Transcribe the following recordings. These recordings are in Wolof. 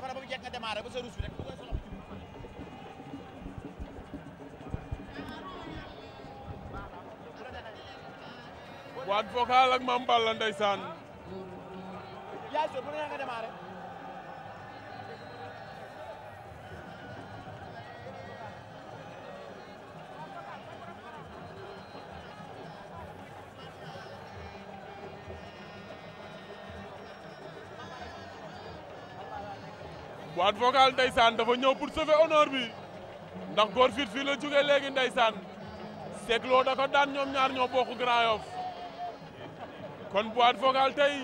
defal ba mu jekk nga démarré ba sa rouge bi rek dugal sa loxo. Boîte vocale ak Mame Balla ndeysaan. yaa ngi bu neex nga démarré. Boîte vocale ndeysaan dafa ñëw pour sauver honneur bi ndax góor fit fii la jógee léegi ndeysaan seetloo da ko daan ñoom ñaar ñoo bokk Grand Yoff kon Boîte vocale tey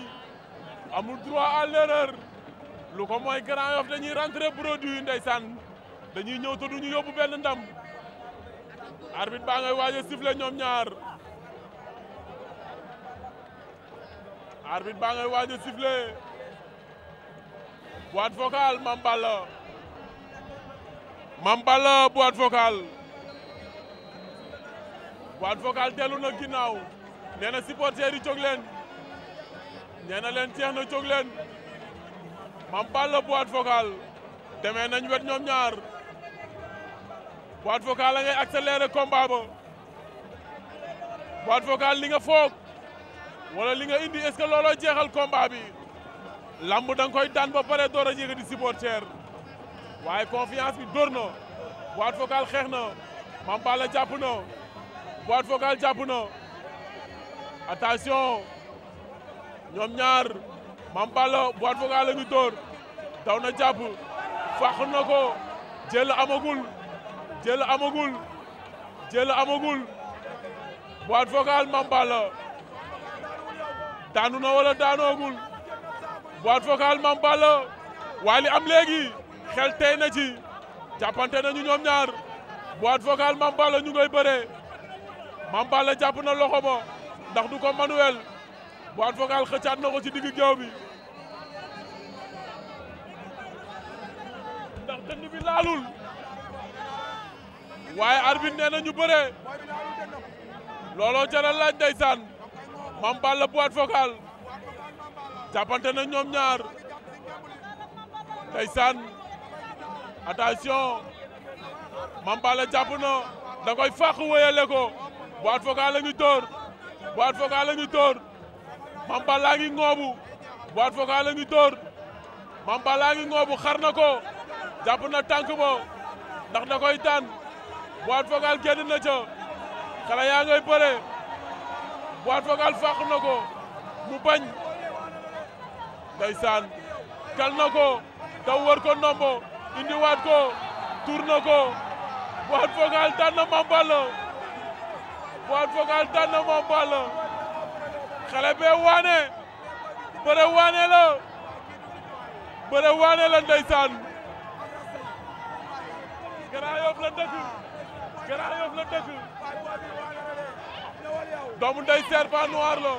amul droit à l'erreur lu ko mooy Grand Yoff dañuy rentrer produit ndeysaan dañuy ñëw te duñu yóbbu benn ndam arbitre baa ngay waaj a siffler ñoom ñaar arbitre baa ngay waaj a siffler Boîte vocale Mame Balla Boîte vocale Boîte vocale dellu na ginnaaw nee na supporters yi jóg leen nee na leen jeex na jóg leen Mame Balla Boîte vocale demee nañ wet ñoom ñaar Boîte vocale la ngay accélérer combat ba Boîte vocale li nga foog wala li nga indi est-ce que looloo jeexal combat bi lamb da nga koy daan ba pare door a yéega di supporter waaye confiance bi dóor na Boîte vocale xeex na Mame Balla jàpp na Boîte vocale jàpp na attention ñoom ñaar Mame Balla Boîte vocale la ngi dóor daw na jàpp fàq na ko jël amagul Boîte vocale Mame Balla daanu na wala daanoogul Boîte vocale Mame Balla waaye li am léegi xel tey na ci jàppante nañu ñoom ñaar Boîte vocale Mame Balla ñu ngay bëree Mame Balla jàpp na loxo ba ndax du ko manuel Boîte vocale xëccaat na ko ci digg géew bi ndax dënn bi laalul waaye arbitre nee na ñu bëree looloo jaral laaj ndeysaan Mame Balla Boîte vocale jàppante na ñoom ñaar ndeysaan attention Mame Balla jàpp na da koy fàq wéyale ko Boîte vocale la ngi dóor Boîte vocale la ngi dóor Mame Balla ngi ngoobu Boîte vocale la ngi dóor Mame Balla ngi ngoobu xar na ko jàpp na tànk ba ndax da koy daan Boîte vocale génn na ca xale yaa ngay bëre Boîte vocale fàq na ko mu bañ ndeysaan kal na ko daw wër ko ndombo indiwaat ko tour na ko Boîte vocale daan na Mame Balla Boîte vocale daan na Mame Balla xale bee waane bëre waane la ndeysaan Grand Yoff la dëkk doomu ndey serpent noir la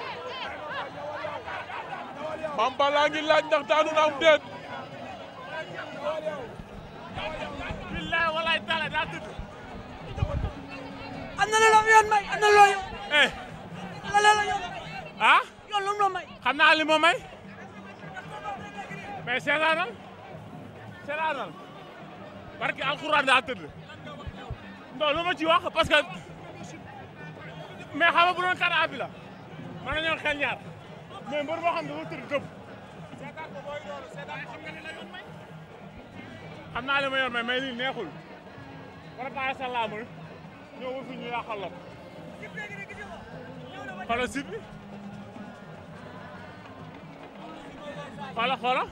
Mame Balla ngi laaj ndax daanu na am déet billahi wallahi taala daa tëdd am na loo yoon may am na loo yoon am na loo yoon ah yoon lu mu may xam naa li ma may mais seetaanal parce que alxuraan daa tëdd non lu ma ci wax parce que mais xam nga bu doon kàddaa bi la mën nañoo xel ñaar mais mbër boo xam ne dafa tëdd tëb xam naa li ma yoon mais lii neexul préparé sa laamu ñëw ba fi ñu yàqal la xoolal sib bi xoola